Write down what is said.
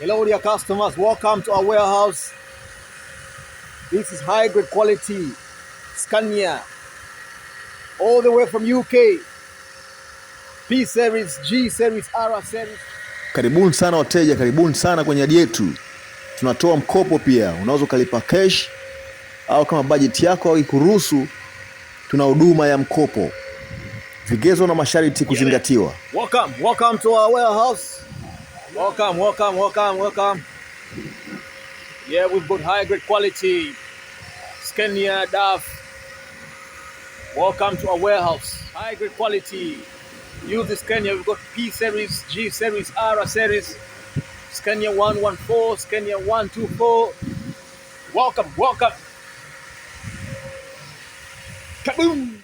Hello dear customers, welcome to our warehouse. This is high grade quality Scania all the way from UK. P series, G series, R series. Karibuni sana wateja, karibuni sana kwenye yadi yetu. Tunatoa mkopo pia, unaweza ukalipa cash au kama budget yako ikuruhusu, tuna huduma ya mkopo. Vigezo na masharti kuzingatiwa. Welcome to our warehouse. Welcome. Yeah, we've got high grade quality Scania DAF. Welcome to our warehouse. High grade quality. Use the Scania. We've got P series, G series, R series, Scania 114, Scania 124. Welcome. Kaboom!